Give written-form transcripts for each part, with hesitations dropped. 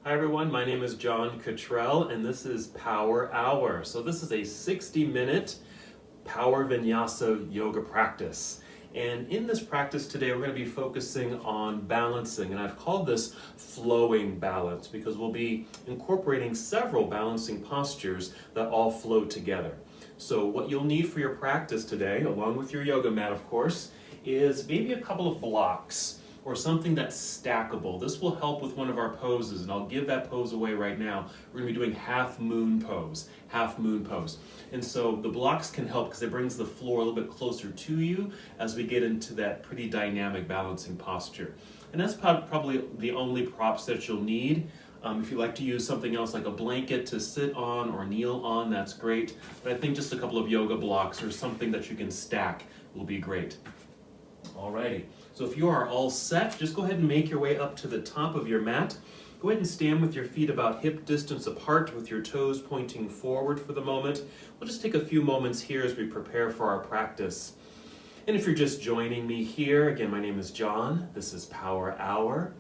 Hi everyone, my name is John Cottrell and this is Power Hour. So this is a 60-minute power vinyasa yoga practice. And in this practice today, we're going to be focusing on balancing, and I've called this flowing balance because we'll be incorporating several balancing postures that all flow together. So what you'll need for your practice today, along with your yoga mat of course, is maybe a couple of blocks or something that's stackable. This will help with one of our poses, and I'll give that pose away right now. We're going to be doing half moon pose. And so the blocks can help because it brings the floor a little bit closer to you as we get into that pretty dynamic balancing posture. And that's probably the only props that you'll need. If you like to use something else like a blanket to sit on or kneel on, that's great. But I think just a couple of yoga blocks or something that you can stack will be great. Alrighty, so if you are all set, just go ahead and make your way up to the top of your mat. Go ahead and stand with your feet about hip distance apart with your toes pointing forward for the moment. We'll just take a few moments here as we prepare for our practice. And if you're just joining me here, again, my name is John. This is Power Hour.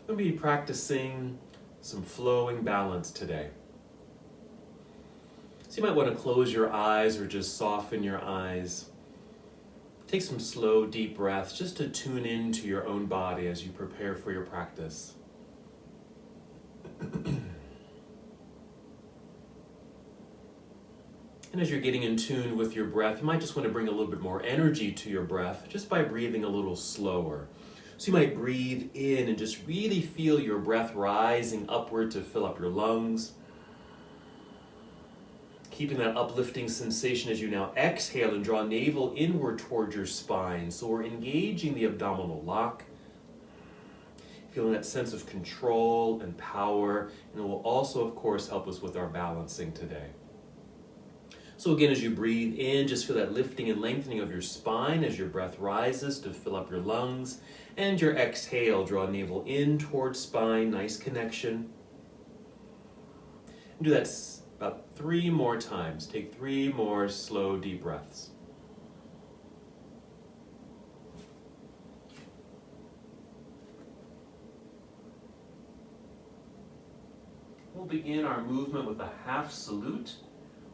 We'll be practicing some flowing balance today. So you might want to close your eyes or just soften your eyes. Take some slow, deep breaths just to tune into your own body as you prepare for your practice. And as you're getting in tune with your breath, you might just want to bring a little bit more energy to your breath just by breathing a little slower. So you might breathe in and just really feel your breath rising upward to fill up your lungs. Keeping that uplifting sensation as you now exhale and draw navel inward towards your spine. So we're engaging the abdominal lock. Feeling that sense of control and power. And it will also, of course, help us with our balancing today. So again, as you breathe in, just feel that lifting and lengthening of your spine as your breath rises to fill up your lungs. And your exhale, draw navel in towards spine, nice connection. And do that about 3 more times. Take 3 more slow, deep breaths. We'll begin our movement with a half salute.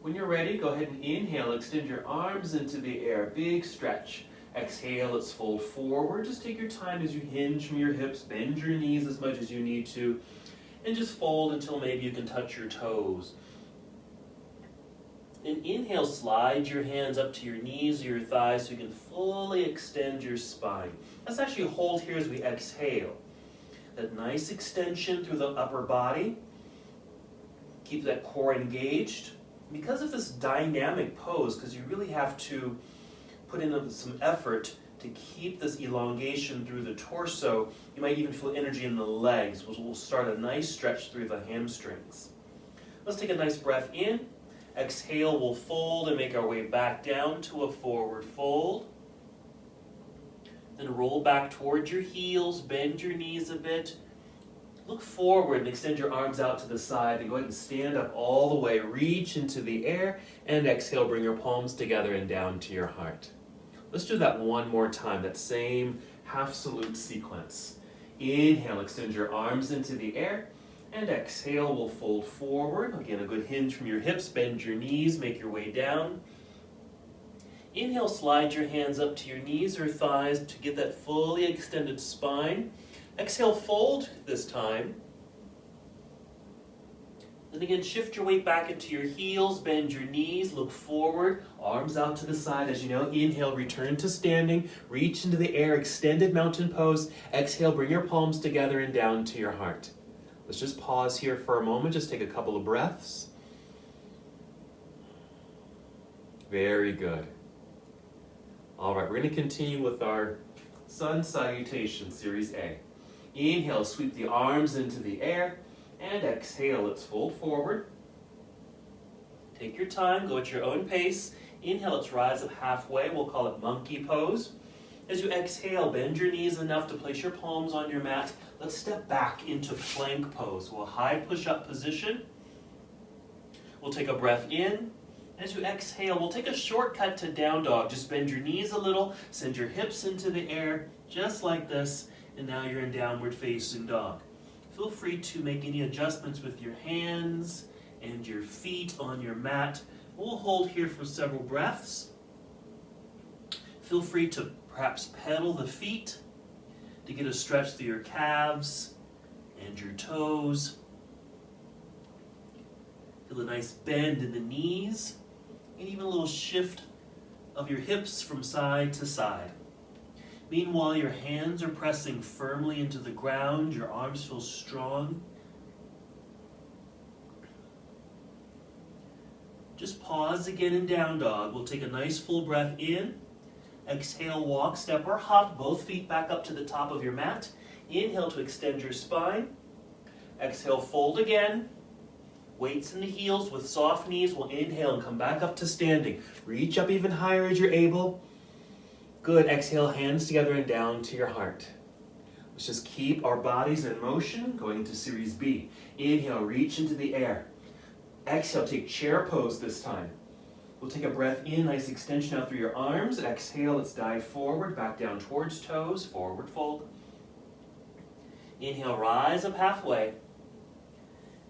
When you're ready, go ahead and inhale, extend your arms into the air, big stretch. Exhale, let's fold forward. Just take your time as you hinge from your hips, bend your knees as much as you need to, and just fold until maybe you can touch your toes. And inhale, slide your hands up to your knees or your thighs so you can fully extend your spine. Let's actually hold here as we exhale. That nice extension through the upper body. Keep that core engaged. Because of this dynamic pose, because you really have to put in some effort to keep this elongation through the torso, you might even feel energy in the legs, which will start a nice stretch through the hamstrings. Let's take a nice breath in. Exhale, we'll fold and make our way back down to a forward fold. Then roll back towards your heels, bend your knees a bit. Look forward and extend your arms out to the side and go ahead and stand up all the way. Reach into the air and exhale, bring your palms together and down to your heart. Let's do that one more time, that same half salute sequence. Inhale, extend your arms into the air. And exhale, we'll fold forward. Again, a good hinge from your hips, bend your knees, make your way down. Inhale, slide your hands up to your knees or thighs to get that fully extended spine. Exhale, fold this time. Then again, shift your weight back into your heels, bend your knees, look forward, arms out to the side. As you know, inhale, return to standing, reach into the air, extended mountain pose. Exhale, bring your palms together and down to your heart. Let's just pause here for a moment, just take a couple of breaths. Very good. All right, we're going to continue with our Sun Salutation, Series A. Inhale, sweep the arms into the air, and exhale, let's fold forward. Take your time, go at your own pace. Inhale, let's rise up halfway, we'll call it monkey pose. As you exhale, bend your knees enough to place your palms on your mat. Let's step back into plank pose. We'll high push-up position. We'll take a breath in. As you exhale, we'll take a shortcut to down dog. Just bend your knees a little, send your hips into the air, just like this, and now you're in downward facing dog. Feel free to make any adjustments with your hands and your feet on your mat. We'll hold here for several breaths. Feel free to perhaps pedal the feet to get a stretch through your calves and your toes. Feel a nice bend in the knees and even a little shift of your hips from side to side. Meanwhile, your hands are pressing firmly into the ground, your arms feel strong. Just pause again in down dog. We'll take a nice full breath in. Exhale, walk, step, or hop both feet back up to the top of your mat. Inhale to extend your spine. Exhale, fold again. Weights in the heels with soft knees. We'll inhale and come back up to standing. Reach up even higher as you're able. Good. Exhale, hands together and down to your heart. Let's just keep our bodies in motion, going into Series B. Inhale, reach into the air. Exhale, take chair pose this time. We'll take a breath in, nice extension out through your arms. Exhale, let's dive forward, back down towards toes, forward fold. Inhale, rise up halfway.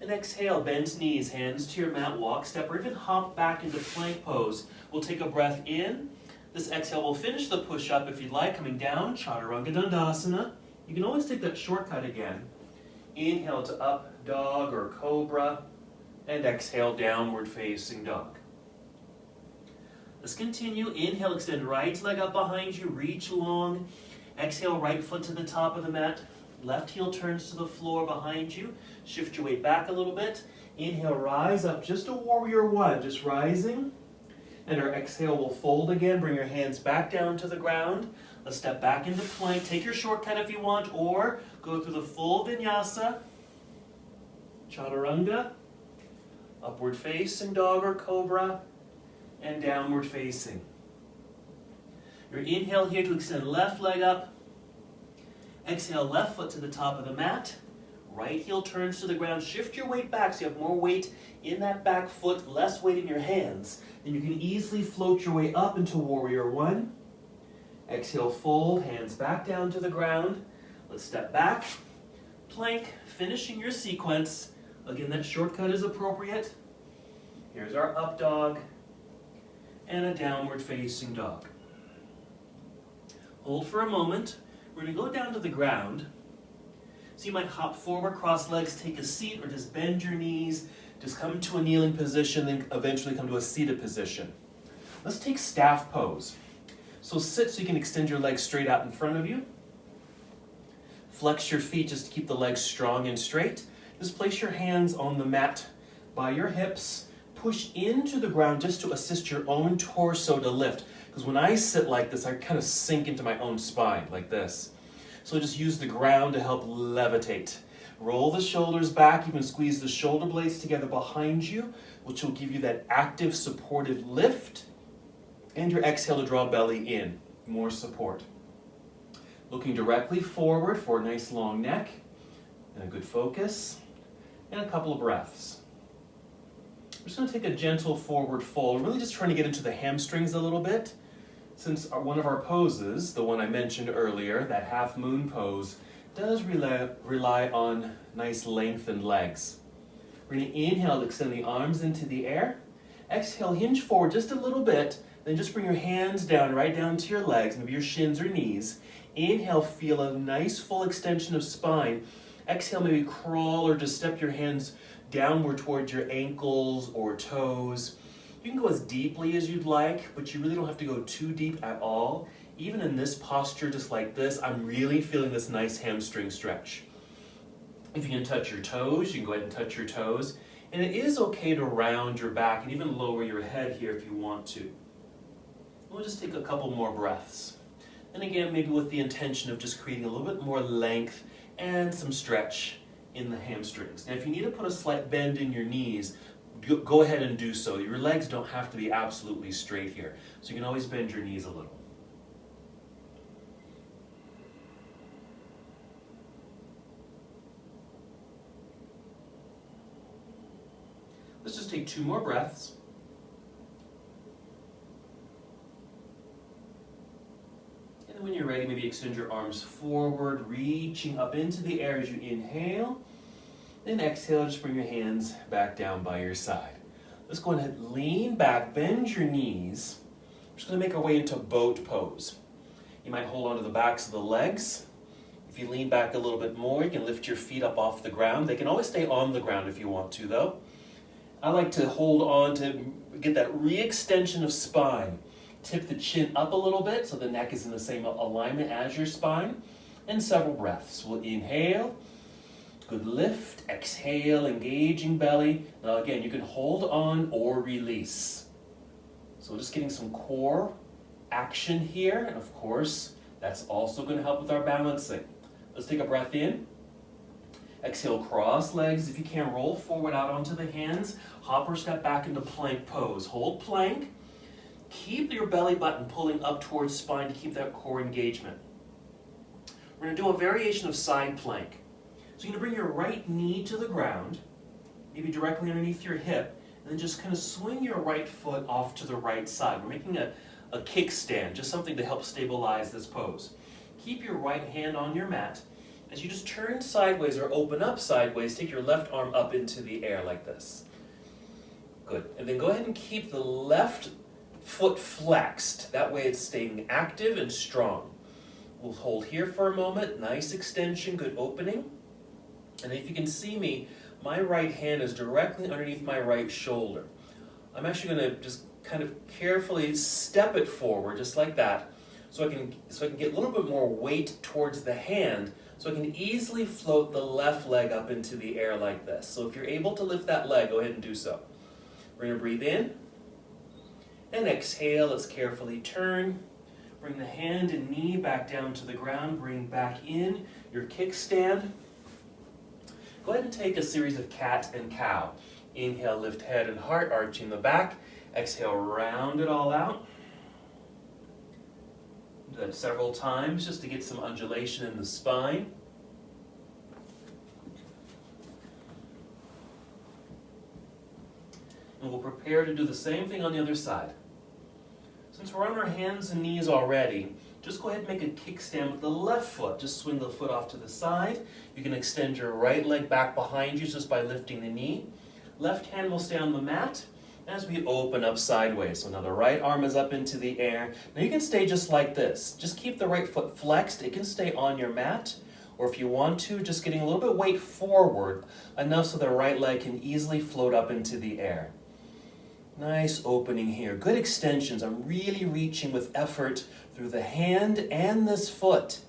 And exhale, bend knees, hands to your mat, walk, step, or even hop back into plank pose. We'll take a breath in. This exhale will finish the push-up if you'd like, coming down, Chaturanga Dandasana. You can always take that shortcut again. Inhale to up dog or cobra, and exhale, downward facing dog. Let's continue. Inhale, extend right leg up behind you, reach long. Exhale, right foot to the top of the mat. Left heel turns to the floor behind you. Shift your weight back a little bit. Inhale, rise up, just a warrior one, just rising. And our exhale will fold again. Bring your hands back down to the ground. Let's step back into plank. Take your shortcut if you want, or go through the full vinyasa. Chaturanga, upward facing dog or cobra, and downward facing. Your inhale here to extend left leg up. Exhale, left foot to the top of the mat. Right heel turns to the ground. Shift your weight back so you have more weight in that back foot, less weight in your hands. Then you can easily float your way up into warrior one. Exhale, fold, hands back down to the ground. Let's step back, plank, finishing your sequence. Again, that shortcut is appropriate. Here's our up dog and a downward facing dog. Hold for a moment. We're going to go down to the ground. So you might hop forward, cross legs, take a seat, or just bend your knees. Just come to a kneeling position, then eventually come to a seated position. Let's take staff pose. So sit so you can extend your legs straight out in front of you. Flex your feet just to keep the legs strong and straight. Just place your hands on the mat by your hips. Push into the ground just to assist your own torso to lift. Because when I sit like this, I kind of sink into my own spine like this. So just use the ground to help levitate. Roll the shoulders back, even squeeze the shoulder blades together behind you, which will give you that active, supportive lift. And your exhale to draw belly in, more support. Looking directly forward for a nice long neck and a good focus, and a couple of breaths. We're just going to take a gentle forward fold, really just trying to get into the hamstrings a little bit. Since one of our poses, the one I mentioned earlier, that half moon pose, does rely on nice lengthened legs. We're going to inhale to extend the arms into the air. Exhale, hinge forward just a little bit. Then just bring your hands down, right down to your legs, maybe your shins or knees. Inhale, feel a nice full extension of spine. Exhale, maybe crawl or just step your hands downward towards your ankles or toes. You can go as deeply as you'd like, but you really don't have to go too deep at all. Even in this posture, just like this, I'm really feeling this nice hamstring stretch. If you can touch your toes, you can go ahead and touch your toes. And it is okay to round your back and even lower your head here if you want to. We'll just take a couple more breaths. And again, maybe with the intention of just creating a little bit more length and some stretch in the hamstrings. Now, if you need to put a slight bend in your knees, go ahead and do so. Your legs don't have to be absolutely straight here. So you can always bend your knees a little. Let's just take 2 more breaths. And then when you're ready, maybe extend your arms forward, reaching up into the air as you inhale. Then exhale, just bring your hands back down by your side. Let's go ahead and lean back, bend your knees. We're just going to make our way into boat pose. You might hold onto the backs of the legs. If you lean back a little bit more, you can lift your feet up off the ground. They can always stay on the ground if you want to, though. I like to hold on to get that re-extension of spine. Tip the chin up a little bit so the neck is in the same alignment as your spine. And several breaths. We'll inhale. Good lift. Exhale, engaging belly. Now again, you can hold on or release. So just getting some core action here. And of course, that's also going to help with our balancing. Let's take a breath in. Exhale, cross legs. If you can, roll forward out onto the hands. Hop or step back into plank pose. Hold plank. Keep your belly button pulling up towards spine to keep that core engagement. We're going to do a variation of side plank. So you're going to bring your right knee to the ground, maybe directly underneath your hip, and then just kind of swing your right foot off to the right side. We're making a kickstand, just something to help stabilize this pose. Keep your right hand on your mat. As you just turn sideways or open up sideways, take your left arm up into the air like this. Good. And then go ahead and keep the left foot flexed. That way it's staying active and strong. We'll hold here for a moment. Nice extension, good opening. And if you can see me, my right hand is directly underneath my right shoulder. I'm actually going to just kind of carefully step it forward, just like that, so I can get a little bit more weight towards the hand, so I can easily float the left leg up into the air like this. So if you're able to lift that leg, go ahead and do so. We're going to breathe in, and exhale. Let's carefully turn. Bring the hand and knee back down to the ground. Bring back in your kickstand. Go ahead and take a series of cat and cow. Inhale, lift head and heart, arching the back. Exhale, round it all out. Do that several times just to get some undulation in the spine. And we'll prepare to do the same thing on the other side. Since we're on our hands and knees already, just go ahead and make a kickstand with the left foot. Just swing the foot off to the side. You can extend your right leg back behind you just by lifting the knee. Left hand will stay on the mat as we open up sideways. So now the right arm is up into the air. Now you can stay just like this. Just keep the right foot flexed. It can stay on your mat. Or if you want to, just getting a little bit weight forward, enough so the right leg can easily float up into the air. Nice opening here. Good extensions. I'm really reaching with effort through the hand and this foot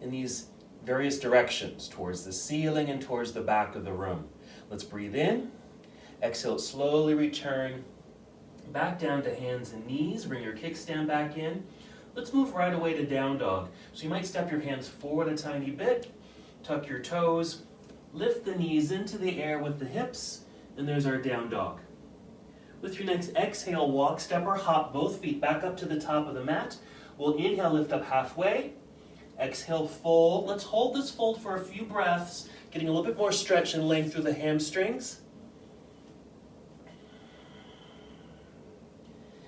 in these various directions, towards the ceiling and towards the back of the room. Let's breathe in. Exhale, slowly return back down to hands and knees. Bring your kickstand back in. Let's move right away to down dog. So you might step your hands forward a tiny bit, tuck your toes, lift the knees into the air with the hips, and there's our down dog. With your next exhale, walk, step, or hop both feet back up to the top of the mat. We'll inhale, lift up halfway. Exhale, fold. Let's hold this fold for a few breaths, getting a little bit more stretch and length through the hamstrings.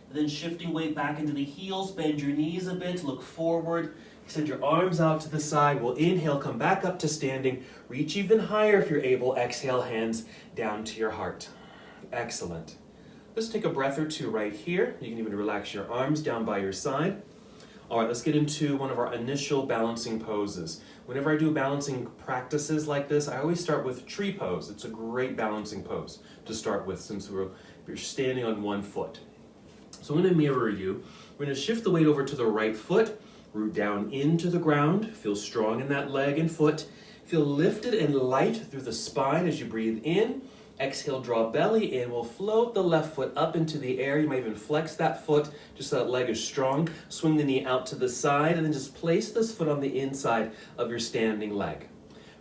And then shifting weight back into the heels, bend your knees a bit, look forward, extend your arms out to the side. We'll inhale, come back up to standing, reach even higher if you're able. Exhale, hands down to your heart. Excellent. Let's take a breath or two right here. You can even relax your arms down by your side. All right, let's get into one of our initial balancing poses. Whenever I do balancing practices like this, I always start with tree pose. It's a great balancing pose to start with since you're standing on one foot. So I'm going to mirror you. We're going to shift the weight over to the right foot, root down into the ground, feel strong in that leg and foot, feel lifted and light through the spine as you breathe in. Exhale, draw belly in. We'll float the left foot up into the air. You might even flex that foot just so that leg is strong. Swing the knee out to the side and then just place this foot on the inside of your standing leg.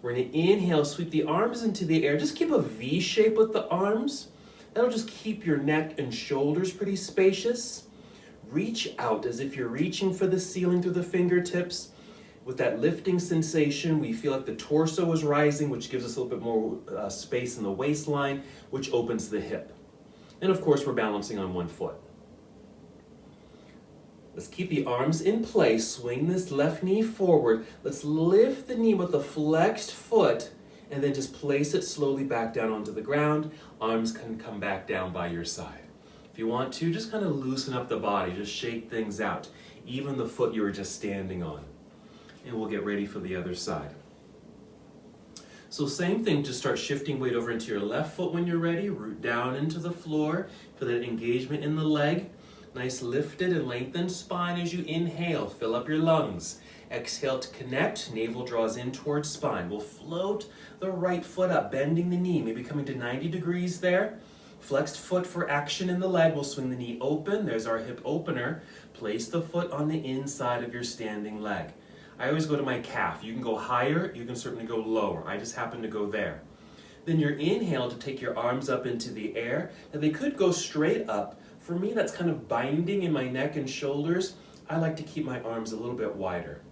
We're going to inhale, sweep the arms into the air. Just keep a V shape with the arms. That'll just keep your neck and shoulders pretty spacious. Reach out as if you're reaching for the ceiling through the fingertips. With that lifting sensation, we feel like the torso is rising, which gives us a little bit more space in the waistline, which opens the hip. And of course, we're balancing on one foot. Let's keep the arms in place. Swing this left knee forward. Let's lift the knee with the flexed foot and then just place it slowly back down onto the ground. Arms can come back down by your side. If you want to, just kind of loosen up the body, just shake things out, even the foot you were just standing on. And we'll get ready for the other side. So same thing, just start shifting weight over into your left foot when you're ready, root down into the floor for that engagement in the leg. Nice lifted and lengthened spine as you inhale, fill up your lungs. Exhale to connect, navel draws in towards spine. We'll float the right foot up, bending the knee, maybe coming to 90 degrees there. Flexed foot for action in the leg. We'll swing the knee open, there's our hip opener. Place the foot on the inside of your standing leg. I always go to my calf. You can go higher, you can certainly go lower. I just happen to go there. Then your inhale to take your arms up into the air. Now they could go straight up. For me, that's kind of binding in my neck and shoulders. I like to keep my arms a little bit wider.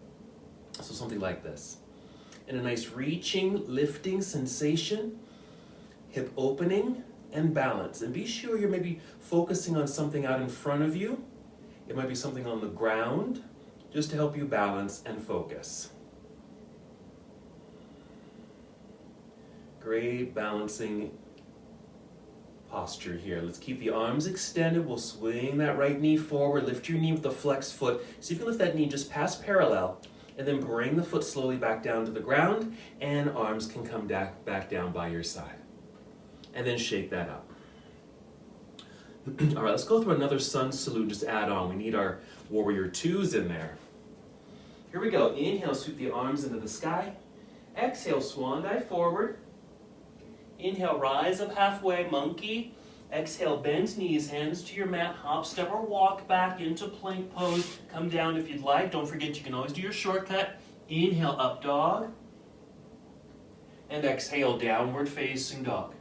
So something like this. And a nice reaching, lifting sensation, hip opening and balance. And be sure you're maybe focusing on something out in front of you. It might be something on the ground, just to help you balance and focus. Great balancing posture here. Let's keep the arms extended. We'll swing that right knee forward. Lift your knee with the flexed foot. So you can lift that knee just past parallel, and then bring the foot slowly back down to the ground, and arms can come back down by your side. And then shake that up. All right, let's go through another sun salute, just add on. We need our warrior twos in there. Here we go. Inhale, sweep the arms into the sky. Exhale, swan dive forward. Inhale, rise up halfway, monkey. Exhale, bend knees, hands to your mat, hop, step, or walk back into plank pose. Come down if you'd like. Don't forget, you can always do your shortcut. Inhale, up dog. And exhale, downward facing dog.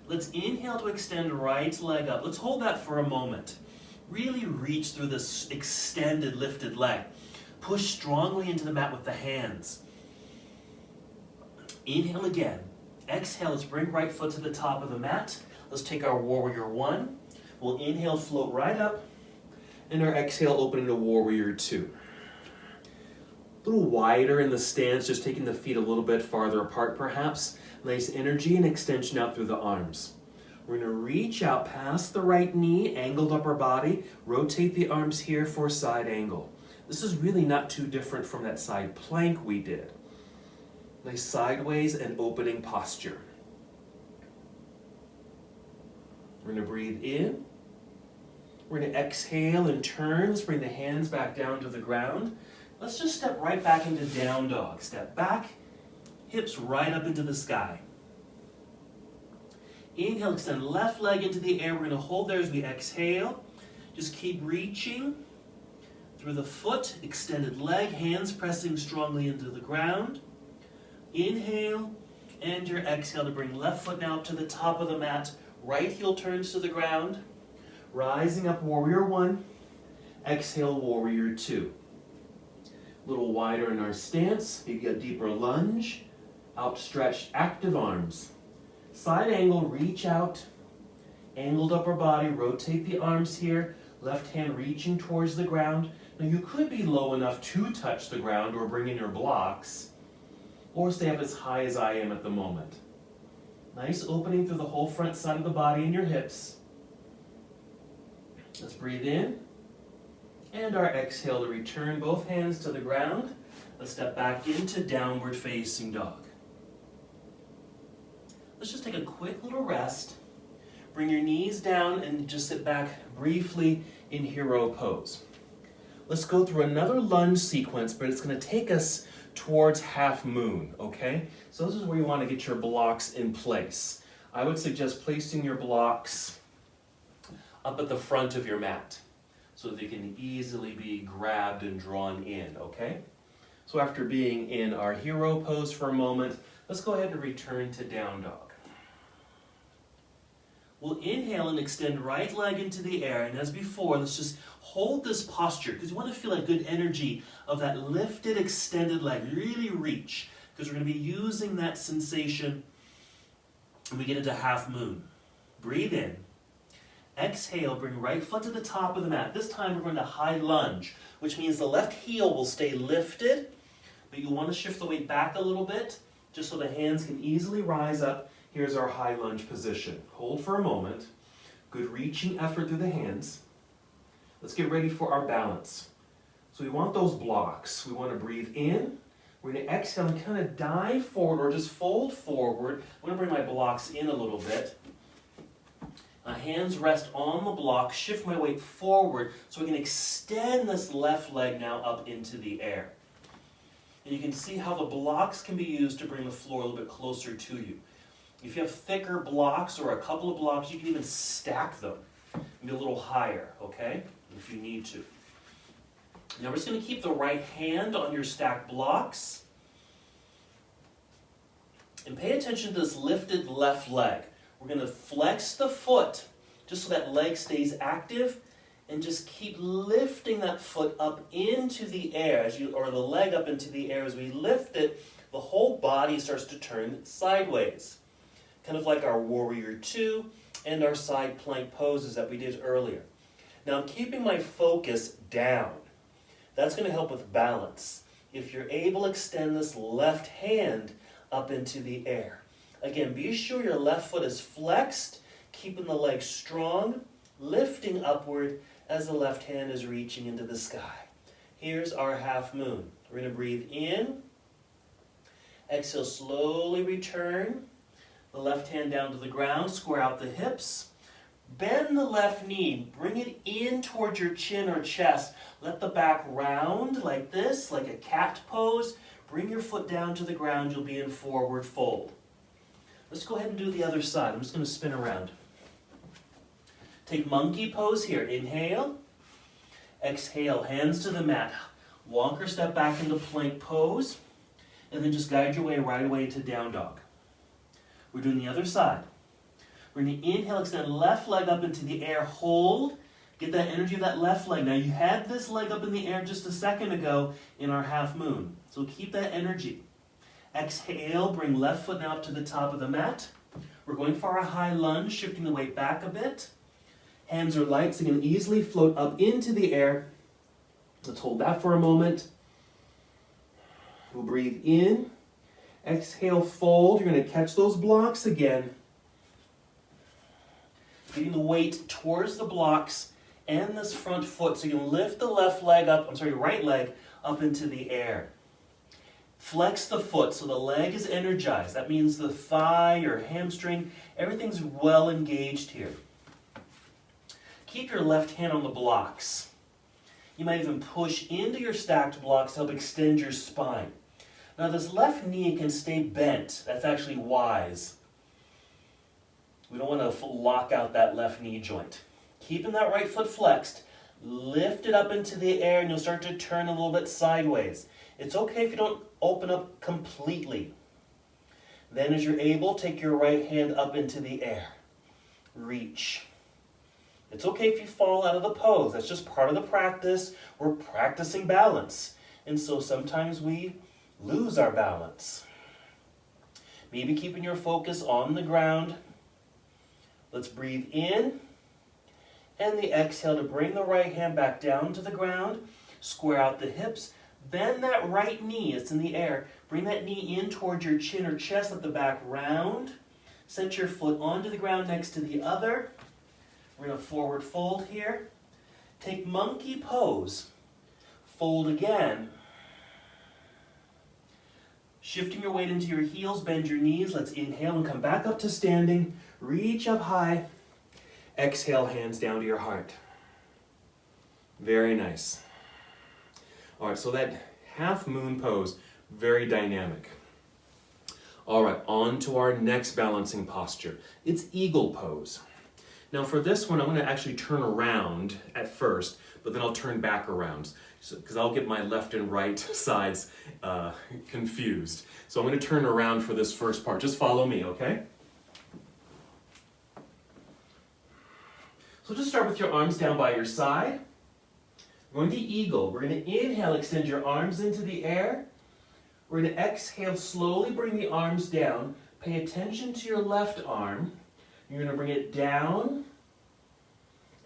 Let's inhale to extend right leg up. Let's hold that for a moment. Really reach through this extended, lifted leg. Push strongly into the mat with the hands. Inhale again. Exhale, let's bring right foot to the top of the mat. Let's take our warrior one. We'll inhale, float right up. And our exhale, open into warrior two. A little wider in the stance, just taking the feet a little bit farther apart perhaps. Nice energy and extension out through the arms. We're going to reach out past the right knee, angled upper body. Rotate the arms here for a side angle. This is really not too different from that side plank we did. Nice sideways and opening posture. We're going to breathe in. We're going to exhale and turn. Let's bring the hands back down to the ground. Let's just step right back into down dog. Step back, hips right up into the sky. Inhale, extend left leg into the air. We're going to hold there as we exhale. Just keep reaching through the foot, extended leg, hands pressing strongly into the ground. Inhale, and your exhale to bring left foot now up to the top of the mat. Right heel turns to the ground. Rising up, warrior one. Exhale, warrior two. A little wider in our stance, maybe a deeper lunge. Outstretched, active arms. Side angle, reach out. Angled upper body, rotate the arms here. Left hand reaching towards the ground. Now you could be low enough to touch the ground or bring in your blocks, or stay up as high as I am at the moment. Nice opening through the whole front side of the body and your hips. Let's breathe in. And our exhale to return both hands to the ground. Let's step back into downward facing dog. Let's just take a quick little rest. Bring your knees down and just sit back briefly in hero pose. Let's go through another lunge sequence, but it's going to take us towards half moon, okay? So this is where you want to get your blocks in place. I would suggest placing your blocks up at the front of your mat so they can easily be grabbed and drawn in, okay? So after being in our hero pose for a moment, let's go ahead and return to down dog. We'll inhale and extend right leg into the air, and as before, let's just hold this posture because you want to feel that good energy of that lifted, extended leg. Really reach, because we're going to be using that sensation when we get into half moon. Breathe in. Exhale, bring right foot to the top of the mat. This time we're going to high lunge, which means the left heel will stay lifted, but you want to shift the weight back a little bit just so the hands can easily rise up. Here's our high lunge position. Hold for a moment. Good reaching effort through the hands. Let's get ready for our balance. So we want those blocks. We want to breathe in. We're going to exhale and kind of dive forward or just fold forward. I'm going to bring my blocks in a little bit. My hands rest on the block, shift my weight forward so we can extend this left leg now up into the air. And you can see how the blocks can be used to bring the floor a little bit closer to you. If you have thicker blocks or a couple of blocks, you can even stack them and be a little higher, okay, if you need to. Now we're just going to keep the right hand on your stacked blocks. And pay attention to this lifted left leg. We're going to flex the foot just so that leg stays active, and just keep lifting that foot up into the air, or the leg up into the air. As we lift it, the whole body starts to turn sideways. Kind of like our Warrior 2 and our side plank poses that we did earlier. Now I'm keeping my focus down. That's going to help with balance. If you're able to extend this left hand up into the air. Again, be sure your left foot is flexed, keeping the leg strong, lifting upward as the left hand is reaching into the sky. Here's our half moon. We're going to breathe in. Exhale, slowly return. The left hand down to the ground, square out the hips. Bend the left knee, bring it in towards your chin or chest. Let the back round like this, like a cat pose. Bring your foot down to the ground, you'll be in forward fold. Let's go ahead and do the other side. I'm just going to spin around. Take monkey pose here. Inhale. Exhale, hands to the mat. Walk or step back into plank pose. And then just guide your way right away into down dog. We're doing the other side. We're going to inhale, extend left leg up into the air. Hold. Get that energy of that left leg. Now you had this leg up in the air just a second ago in our half moon. So keep that energy. Exhale, bring left foot now up to the top of the mat. We're going for our high lunge, shifting the weight back a bit. Hands are light, so you can easily float up into the air. Let's hold that for a moment. We'll breathe in. Exhale, fold. You're going to catch those blocks again. Getting the weight towards the blocks and this front foot so you can lift the right leg up into the air. Flex the foot so the leg is energized. That means the thigh or hamstring, everything's well engaged here. Keep your left hand on the blocks. You might even push into your stacked blocks to help extend your spine. Now this left knee can stay bent. That's actually wise. We don't want to lock out that left knee joint. Keeping that right foot flexed, lift it up into the air and you'll start to turn a little bit sideways. It's okay if you don't open up completely. Then as you're able, take your right hand up into the air. Reach. It's okay if you fall out of the pose. That's just part of the practice. We're practicing balance. And so sometimes we lose our balance. Maybe keeping your focus on the ground. Let's breathe in. And the exhale to bring the right hand back down to the ground. Square out the hips. Bend that right knee. It's in the air. Bring that knee in towards your chin or chest. Let the back round. Set your foot onto the ground next to the other. We're going to forward fold here. Take monkey pose. Fold again. Shifting your weight into your heels, bend your knees. Let's inhale and come back up to standing. Reach up high. Exhale, hands down to your heart. Very nice. All right, so that half moon pose, very dynamic. All right, on to our next balancing posture. It's eagle pose. Now for this one, I'm going to actually turn around at first, but then I'll turn back around because I'll get my left and right sides confused. So I'm going to turn around for this first part. Just follow me, okay? So just start with your arms down by your side. We're going to eagle. We're going to inhale, extend your arms into the air. We're going to exhale, slowly bring the arms down. Pay attention to your left arm. You're going to bring it down.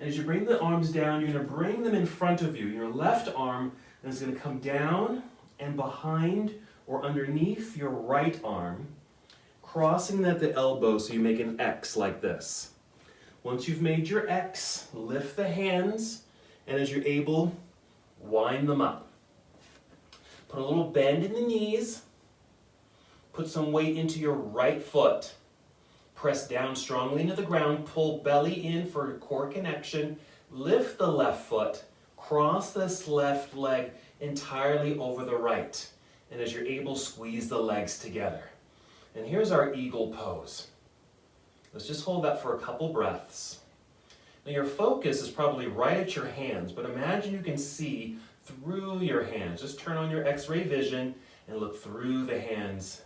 And as you bring the arms down, you're going to bring them in front of you. Your left arm is going to come down and behind or underneath your right arm, crossing at the elbow so you make an X like this. Once you've made your X, lift the hands, and as you're able, wind them up. Put a little bend in the knees. Put some weight into your right foot. Press down strongly into the ground. Pull belly in for core connection. Lift the left foot. Cross this left leg entirely over the right. And as you're able, squeeze the legs together. And here's our eagle pose. Let's just hold that for a couple breaths. Now your focus is probably right at your hands, but imagine you can see through your hands. Just turn on your X-ray vision and look through the hands.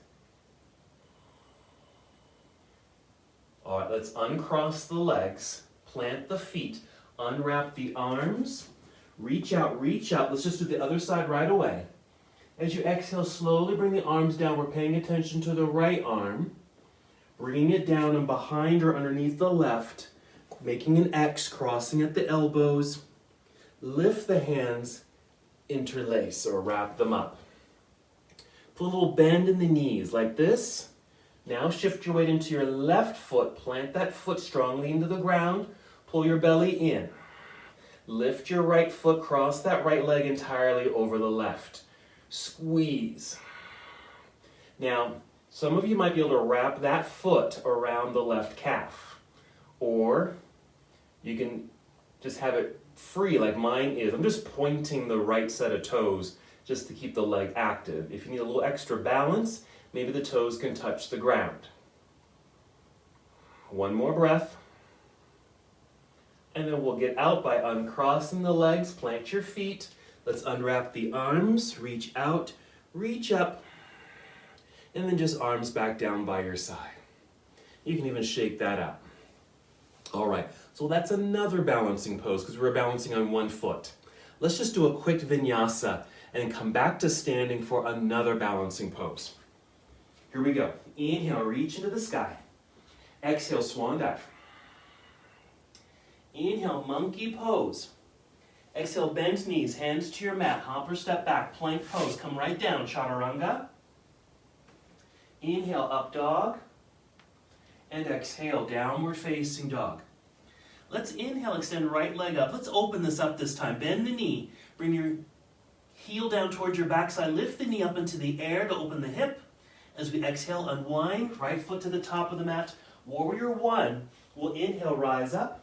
All right, let's uncross the legs, plant the feet, unwrap the arms, reach out, reach out. Let's just do the other side right away. As you exhale, slowly bring the arms down. We're paying attention to the right arm, bringing it down and behind or underneath the left, making an X, crossing at the elbows. Lift the hands, interlace or wrap them up. Put a little bend in the knees like this. Now shift your weight into your left foot. Plant that foot strongly into the ground. Pull your belly in. Lift your right foot, cross that right leg entirely over the left. Squeeze. Now, some of you might be able to wrap that foot around the left calf. Or you can just have it free like mine is. I'm just pointing the right set of toes just to keep the leg active. If you need a little extra balance, maybe the toes can touch the ground. One more breath. And then we'll get out by uncrossing the legs, plant your feet. Let's unwrap the arms, reach out, reach up, and then just arms back down by your side. You can even shake that out. All right, so that's another balancing pose because we're balancing on one foot. Let's just do a quick vinyasa and come back to standing for another balancing pose. Here we go. Inhale, reach into the sky. Exhale, swan dive. Inhale, monkey pose. Exhale, bend knees, hands to your mat, hop or step back, plank pose. Come right down, chaturanga. Inhale, up dog. And exhale, downward facing dog. Let's inhale, extend right leg up. Let's open this up this time. Bend the knee. Bring your heel down towards your backside. Lift the knee up into the air to open the hip. As we exhale, unwind. Right foot to the top of the mat. Warrior one. We'll inhale, rise up.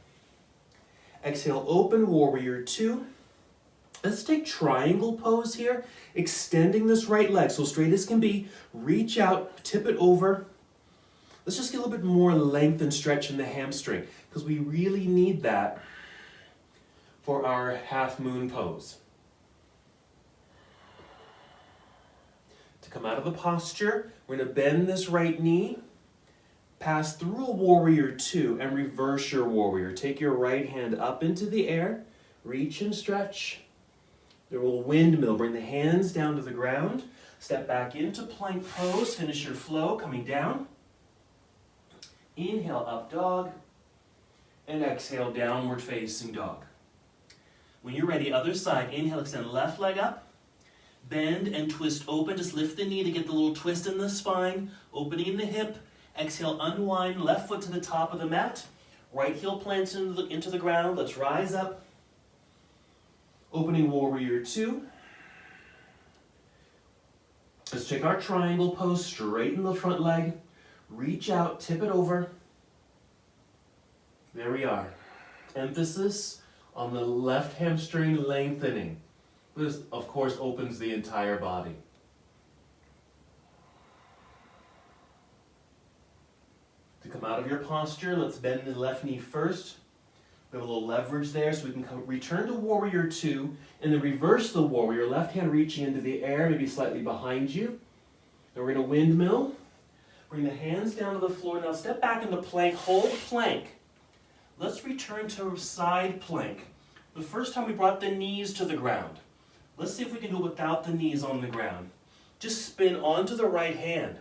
Exhale, open, warrior two. Let's take triangle pose here. Extending this right leg so straight as can be. Reach out, tip it over. Let's just get a little bit more length and stretch in the hamstring because we really need that for our half moon pose. To come out of the posture, we're going to bend this right knee, pass through a warrior two, and reverse your warrior. Take your right hand up into the air, reach and stretch. There will windmill, bring the hands down to the ground, step back into plank pose, finish your flow, coming down. Inhale, up dog, and exhale, downward facing dog. When you're ready, other side, inhale, extend left leg up, bend and twist open, just lift the knee to get the little twist in the spine, opening in the hip, exhale, unwind, left foot to the top of the mat, right heel plants into the ground, let's rise up, opening warrior two. Let's take our triangle pose, straighten the front leg, reach out, tip it over. There we are. Emphasis on the left hamstring lengthening. This, of course, opens the entire body. To come out of your posture, let's bend the left knee first. We have a little leverage there, so we can return to warrior two, and then reverse the warrior, left hand reaching into the air, maybe slightly behind you. Then we're going to windmill. Bring the hands down to the floor. Now step back into plank, hold plank. Let's return to side plank. The first time we brought the knees to the ground. Let's see if we can do it without the knees on the ground. Just spin onto the right hand.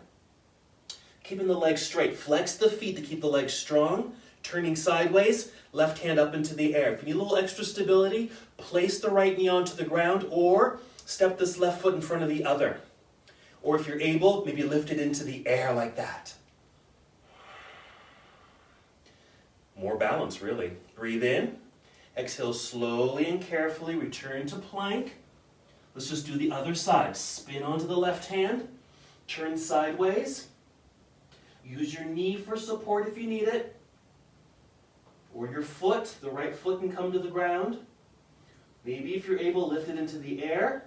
Keeping the legs straight. Flex the feet to keep the legs strong. Turning sideways, left hand up into the air. If you need a little extra stability, place the right knee onto the ground or step this left foot in front of the other. Or if you're able, maybe lift it into the air like that. More balance, really. Breathe in. Exhale slowly and carefully. Return to plank. Let's just do the other side. Spin onto the left hand. Turn sideways. Use your knee for support if you need it. Or your foot. The right foot can come to the ground. Maybe if you're able, lift it into the air.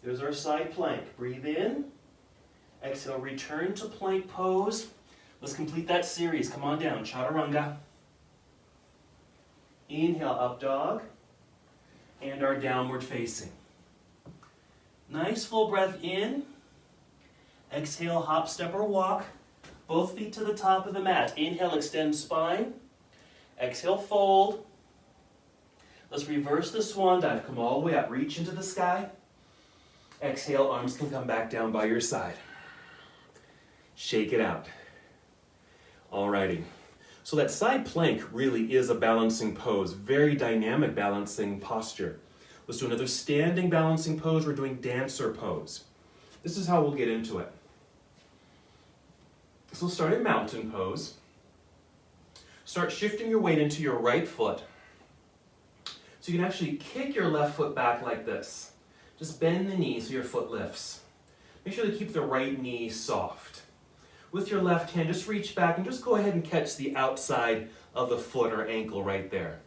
There's our side plank. Breathe in. Exhale, return to plank pose. Let's complete that series. Come on down. Chaturanga. Inhale, up dog. And our downward facing. Nice full breath in. Exhale, hop, step, or walk. Both feet to the top of the mat. Inhale, extend spine. Exhale, fold. Let's reverse the swan dive. Come all the way up. Reach into the sky. Exhale, arms can come back down by your side. Shake it out. Alrighty. So that side plank really is a balancing pose. Very dynamic balancing posture. Let's do another standing balancing pose. We're doing dancer pose. This is how we'll get into it. So we'll start in mountain pose. Start shifting your weight into your right foot. So you can actually kick your left foot back like this. Just bend the knee so your foot lifts. Make sure to keep the right knee soft. With your left hand, just reach back and just go ahead and catch the outside of the foot or ankle right there.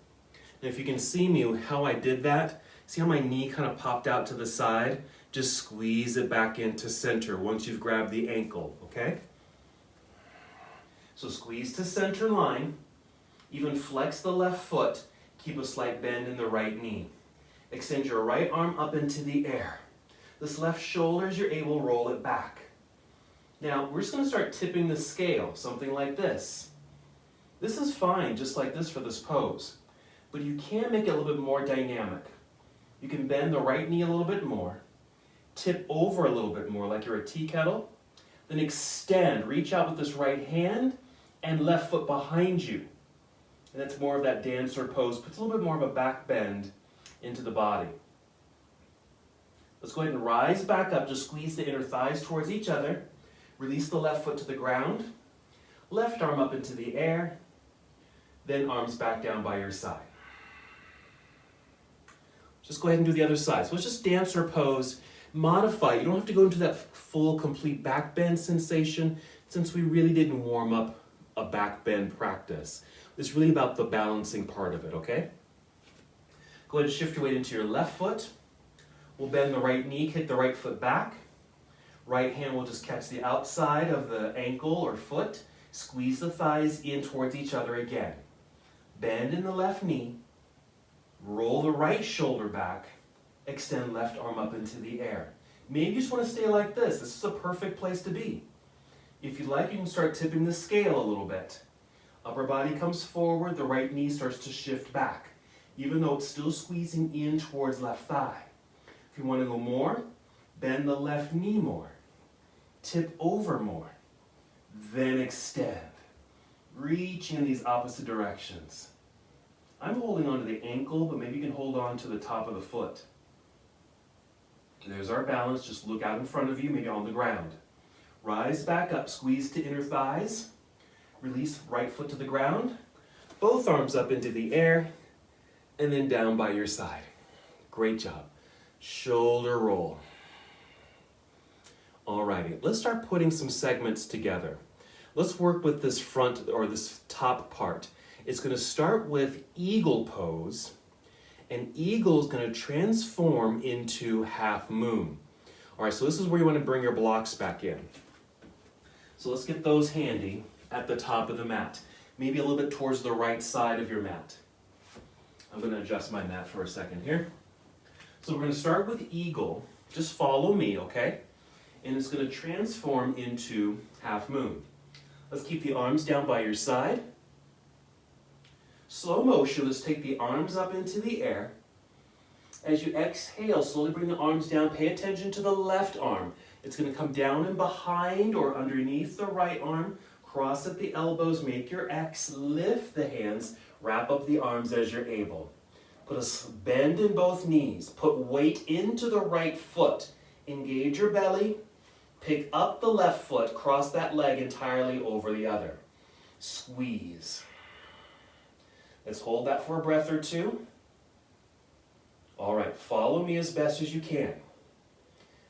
And if you can see me, how I did that, see how my knee kind of popped out to the side? Just squeeze it back into center once you've grabbed the ankle, okay? So squeeze to center line, even flex the left foot, keep a slight bend in the right knee. Extend your right arm up into the air. This left shoulder, as you're able, roll it back. Now, we're just going to start tipping the scale, something like this. This is fine, just like this for this pose. But you can make it a little bit more dynamic. You can bend the right knee a little bit more, tip over a little bit more like you're a tea kettle, then extend, reach out with this right hand and left foot behind you. And that's more of that dancer pose, puts a little bit more of a back bend into the body. Let's go ahead and rise back up, just squeeze the inner thighs towards each other. Release the left foot to the ground, left arm up into the air, then arms back down by your side. Just go ahead and do the other side. So let's just dancer pose, modify. You don't have to go into that full, complete back bend sensation since we really didn't warm up a back bend practice. It's really about the balancing part of it, okay? Go ahead and shift your weight into your left foot. We'll bend the right knee, kick the right foot back. Right hand will just catch the outside of the ankle or foot. Squeeze the thighs in towards each other again. Bend in the left knee. Roll the right shoulder back. Extend left arm up into the air. Maybe you just want to stay like this. This is a perfect place to be. If you'd like, you can start tipping the scale a little bit. Upper body comes forward. The right knee starts to shift back, even though it's still squeezing in towards left thigh. If you want to go more, bend the left knee more. Tip over more, then extend. Reach in these opposite directions. I'm holding onto the ankle, but maybe you can hold on to the top of the foot. There's our balance. Just look out in front of you, maybe on the ground. Rise back up, squeeze to inner thighs. Release right foot to the ground. Both arms up into the air, and then down by your side. Great job. Shoulder roll. Alrighty, let's start putting some segments together. Let's work with this front or this top part. It's going to start with eagle pose, and eagle is going to transform into half moon. Alright, so this is where you want to bring your blocks back in. So let's get those handy at the top of the mat. Maybe a little bit towards the right side of your mat. I'm going to adjust my mat for a second here. So we're going to start with eagle. Just follow me, okay? And it's going to transform into half moon. Let's keep the arms down by your side. Slow motion, let's take the arms up into the air. As you exhale, slowly bring the arms down. Pay attention to the left arm. It's going to come down and behind or underneath the right arm. Cross at the elbows, make your X. Lift the hands, wrap up the arms as you're able. Put a bend in both knees. Put weight into the right foot. Engage your belly. Pick up the left foot, cross that leg entirely over the other. Squeeze. Let's hold that for a breath or two. All right, follow me as best as you can.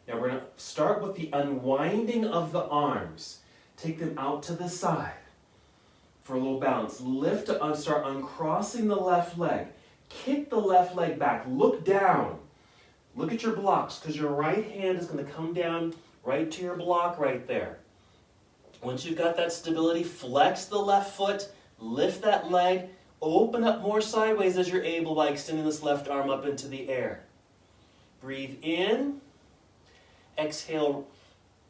Now we're going to start with the unwinding of the arms. Take them out to the side for a little balance. Lift to start uncrossing the left leg. Kick the left leg back. Look down. Look at your blocks because your right hand is going to come down right to your block right there. Once you've got that stability, flex the left foot, lift that leg, open up more sideways as you're able by extending this left arm up into the air. Breathe in. Exhale.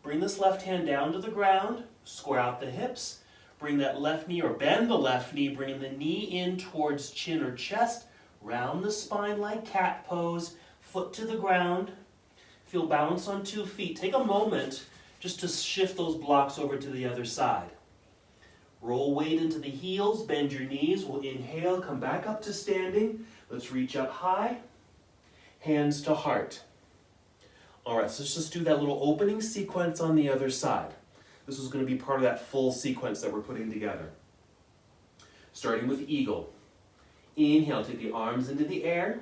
Bring this left hand down to the ground. Square out the hips. Bring that left knee or bend the left knee, bringing the knee in towards chin or chest. Round the spine like cat pose. Foot to the ground. Feel balance on 2 feet. Take a moment just to shift those blocks over to the other side. Roll weight into the heels, bend your knees. We'll inhale, come back up to standing. Let's reach up high. Hands to heart. All right, so let's just do that little opening sequence on the other side. This is going to be part of that full sequence that we're putting together. Starting with eagle. Inhale, take the arms into the air.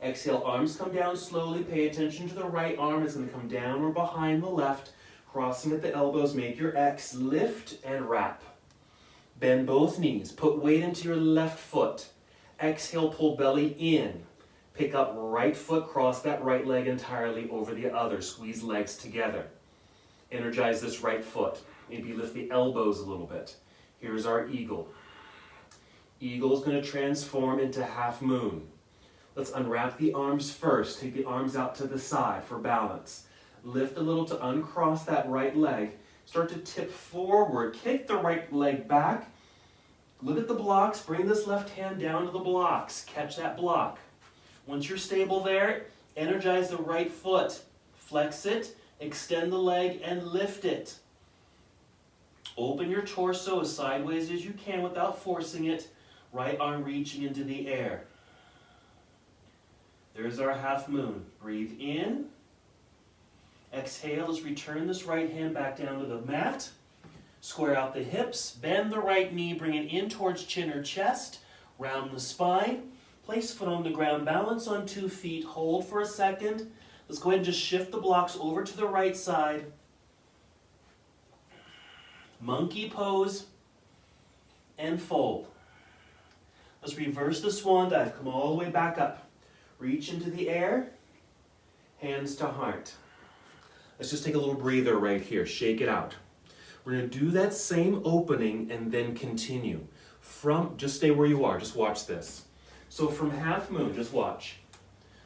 Exhale, arms come down slowly. Pay attention to the right arm. It's going to come down or behind the left. Crossing at the elbows, make your X. Lift and wrap. Bend both knees. Put weight into your left foot. Exhale, pull belly in. Pick up right foot, cross that right leg entirely over the other. Squeeze legs together. Energize this right foot. Maybe lift the elbows a little bit. Here's our eagle. Eagle is going to transform into half moon. Let's unwrap the arms first. Take the arms out to the side for balance. Lift a little to uncross that right leg. Start to tip forward. Kick the right leg back. Look at the blocks. Bring this left hand down to the blocks. Catch that block. Once you're stable there, energize the right foot. Flex it, extend the leg, and lift it. Open your torso as sideways as you can without forcing it. Right arm reaching into the air. There's our half moon. Breathe in. Exhale, let's return this right hand back down to the mat. Square out the hips. Bend the right knee, bring it in towards chin or chest. Round the spine. Place foot on the ground. Balance on 2 feet. Hold for a second. Let's go ahead and just shift the blocks over to the right side. Monkey pose. And fold. Let's reverse the swan dive. Come all the way back up. Reach into the air, hands to heart. Let's just take a little breather right here, shake it out. We're going to do that same opening and then continue. Just stay where you are, just watch this. So from half moon, just watch.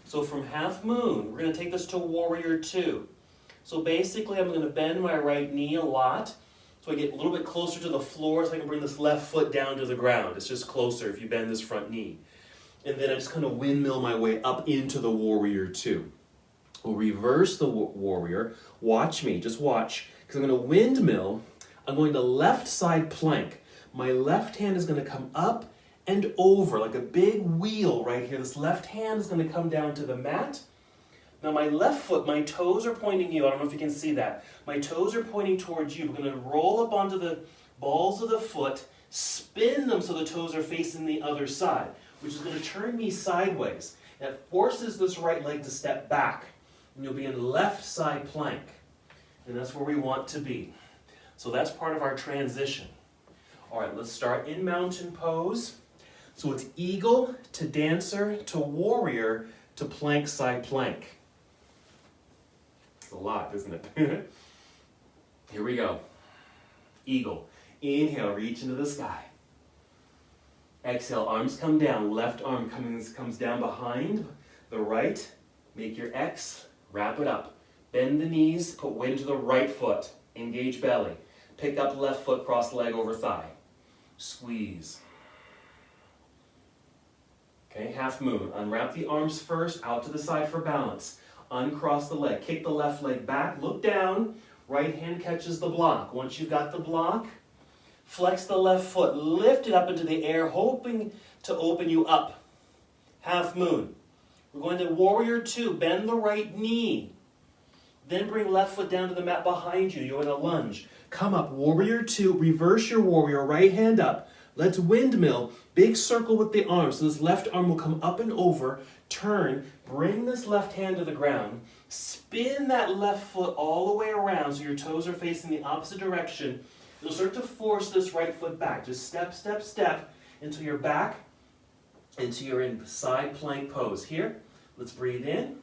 So from half moon, we're going to take this to warrior 2. So basically I'm going to bend my right knee a lot, so I get a little bit closer to the floor so I can bring this left foot down to the ground. It's just closer if you bend this front knee. And then I just kind of windmill my way up into the warrior 2. We'll reverse the warrior. Watch me, just watch. Because I'm going to windmill. I'm going to left side plank. My left hand is going to come up and over like a big wheel right here. This left hand is going to come down to the mat. Now my left foot, my toes are pointing you. I don't know if you can see that. My toes are pointing towards you. We're going to roll up onto the balls of the foot, spin them so the toes are facing the other side, which is going to turn me sideways. That forces this right leg to step back. And you'll be in left side plank. And that's where we want to be. So that's part of our transition. All right, let's start in mountain pose. So it's eagle to dancer to warrior to plank side plank. It's a lot, isn't it? Here we go. Eagle. Inhale, reach into the sky. Exhale, arms come down. Left arm comes down behind the right. Make your X. Wrap it up. Bend the knees. Put weight into the right foot. Engage belly. Pick up left foot, cross leg over thigh. Squeeze. Okay, half moon. Unwrap the arms first, out to the side for balance. Uncross the leg. Kick the left leg back. Look down. Right hand catches the block. Once you've got the block, flex the left foot. Lift it up into the air, hoping to open you up. Half moon. We're going to warrior 2. Bend the right knee. Then bring left foot down to the mat behind you. You're in a lunge. Come up, warrior two, reverse your warrior, right hand up. Let's windmill, big circle with the arm. So this left arm will come up and over, turn, bring this left hand to the ground, spin that left foot all the way around so your toes are facing the opposite direction. You'll start to force this right foot back. Just step, step, step until you're back, until you're in side plank pose. Here, let's breathe in.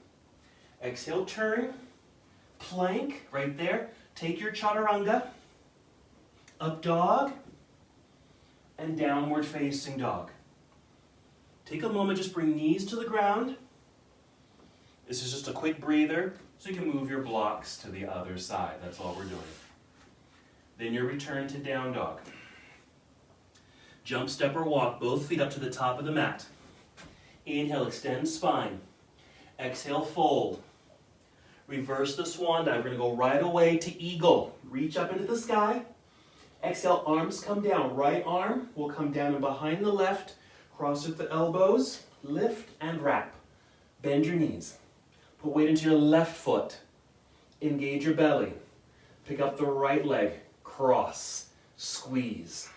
Exhale, turn, plank, right there. Take your chaturanga, up dog, and downward facing dog. Take a moment, just bring knees to the ground. This is just a quick breather, so you can move your blocks to the other side. That's all we're doing. Then your return to down dog. Jump, step, or walk, both feet up to the top of the mat. Inhale, extend spine. Exhale, fold. Reverse the swan dive. We're going to go right away to eagle. Reach up into the sky. Exhale, arms come down. Right arm will come down and behind the left. Cross at the elbows. Lift and wrap. Bend your knees. Put weight into your left foot. Engage your belly. Pick up the right leg. Cross. Squeeze.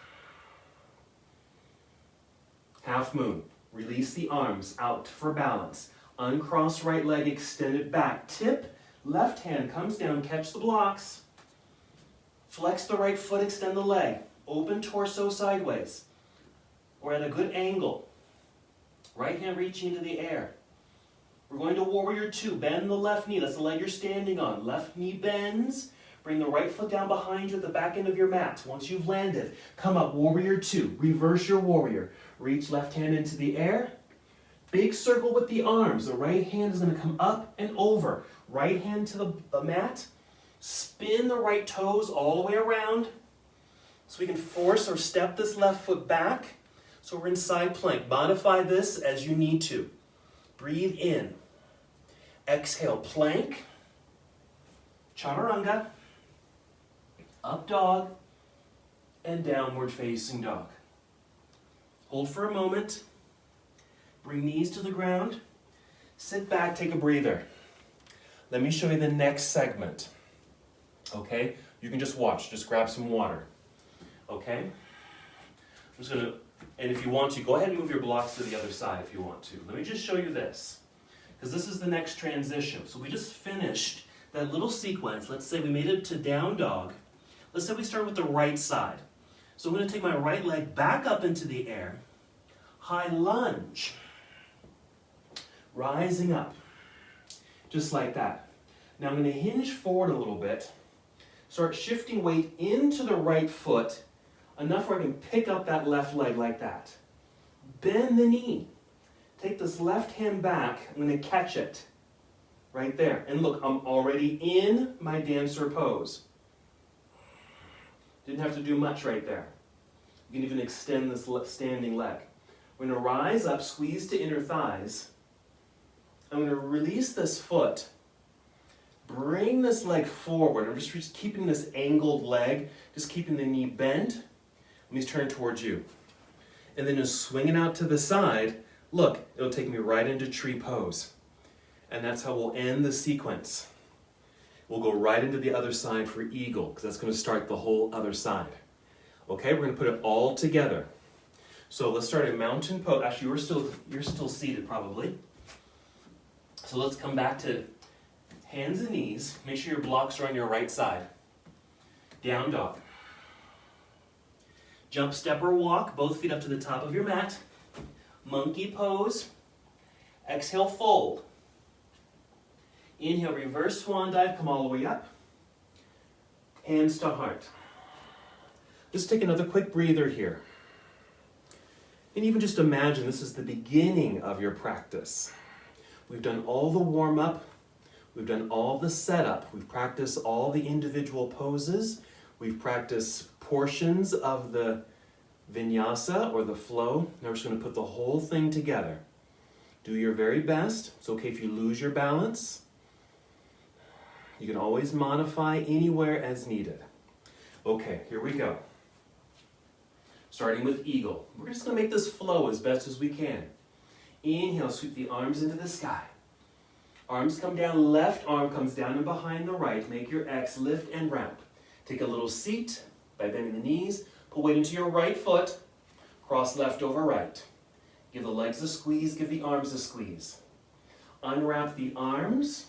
Half moon. Release the arms out for balance. Uncross right leg, extend it back. Tip, left hand comes down, catch the blocks. Flex the right foot, extend the leg. Open torso sideways. Or at a good angle. Right hand reaching into the air. We're going to warrior two. Bend the left knee. That's the leg you're standing on. Left knee bends. Bring the right foot down behind you at the back end of your mat. Once you've landed, come up, warrior two. Reverse your warrior. Reach left hand into the air. Big circle with the arms. The right hand is going to come up and over. Right hand to the mat. Spin the right toes all the way around. So we can force or step this left foot back. So we're in side plank. Modify this as you need to. Breathe in. Exhale, plank. Chaturanga. Up dog. And downward facing dog. Hold for a moment. Bring knees to the ground. Sit back, take a breather. Let me show you the next segment. Okay? You can just watch, just grab some water. Okay? I'm just gonna, and if you want to, go ahead and move your blocks to the other side if you want to. Let me just show you this, because this is the next transition. So we just finished that little sequence. Let's say we made it to down dog. Let's say we start with the right side. So I'm gonna take my right leg back up into the air. High lunge. Rising up, just like that. Now I'm going to hinge forward a little bit, start shifting weight into the right foot, enough where I can pick up that left leg like that. Bend the knee. Take this left hand back, I'm going to catch it, right there. And look, I'm already in my dancer pose. Didn't have to do much right there. You can even extend this standing leg. We're going to rise up, squeeze to inner thighs. I'm going to release this foot, bring this leg forward. I'm just keeping this angled leg, just keeping the knee bent. Let me turn towards you. And then just swing it out to the side. Look, it'll take me right into tree pose. And that's how we'll end the sequence. We'll go right into the other side for eagle, because that's going to start the whole other side. Okay, we're going to put it all together. So let's start a mountain pose. Actually, you're still seated probably. So let's come back to hands and knees. Make sure your blocks are on your right side. Down dog. Jump, step, or walk. Both feet up to the top of your mat. Monkey pose. Exhale, fold. Inhale, reverse swan dive. Come all the way up. Hands to heart. Let's take another quick breather here. And even just imagine this is the beginning of your practice. We've done all the warm-up, we've done all the setup, we've practiced all the individual poses, we've practiced portions of the vinyasa or the flow. Now we're just going to put the whole thing together. Do your very best. It's okay if you lose your balance. You can always modify anywhere as needed. Okay, here we go. Starting with eagle. We're just going to make this flow as best as we can. Inhale, sweep the arms into the sky. Arms come down, left arm comes down and behind the right. Make your X, lift and wrap. Take a little seat by bending the knees. Put weight into your right foot. Cross left over right. Give the legs a squeeze, give the arms a squeeze. Unwrap the arms,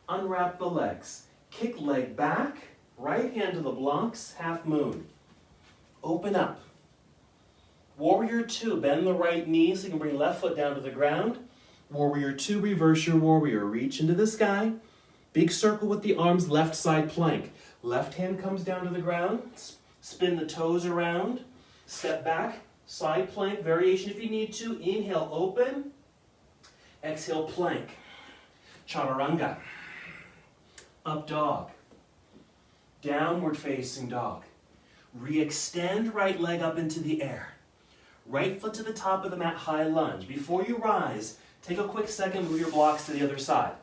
unwrap the legs. Kick leg back, right hand to the blocks, half moon. Open up. Warrior 2, bend the right knee so you can bring left foot down to the ground. Warrior 2, reverse your warrior. Reach into the sky. Big circle with the arms, left side plank. Left hand comes down to the ground. Spin the toes around. Step back, side plank, variation if you need to. Inhale, open. Exhale, plank. Chaturanga. Up dog. Downward facing dog. Re-extend right leg up into the air. Right foot to the top of the mat, high lunge. Before you rise, take a quick second, move your blocks to the other side.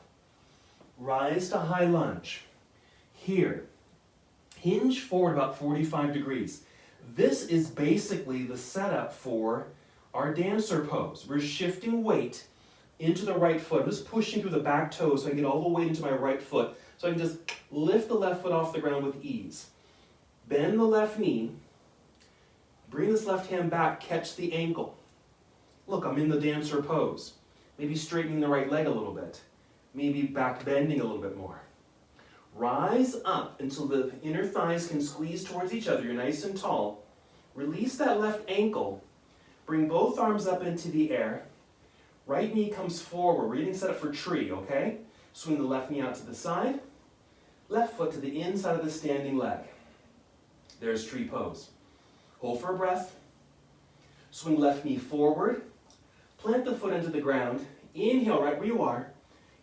Rise to high lunge. Here. Hinge forward about 45 degrees. This is basically the setup for our dancer pose. We're shifting weight into the right foot. I'm just pushing through the back toes so I can get all the weight into my right foot. So I can just lift the left foot off the ground with ease. Bend the left knee. Bring this left hand back, catch the ankle. Look, I'm in the dancer pose. Maybe straightening the right leg a little bit. Maybe back bending a little bit more. Rise up until the inner thighs can squeeze towards each other. You're nice and tall. Release that left ankle. Bring both arms up into the air. Right knee comes forward. We're getting set up for tree, okay? Swing the left knee out to the side. Left foot to the inside of the standing leg. There's tree pose. Hold for a breath. Swing left knee forward. Plant the foot into the ground. Inhale right where you are.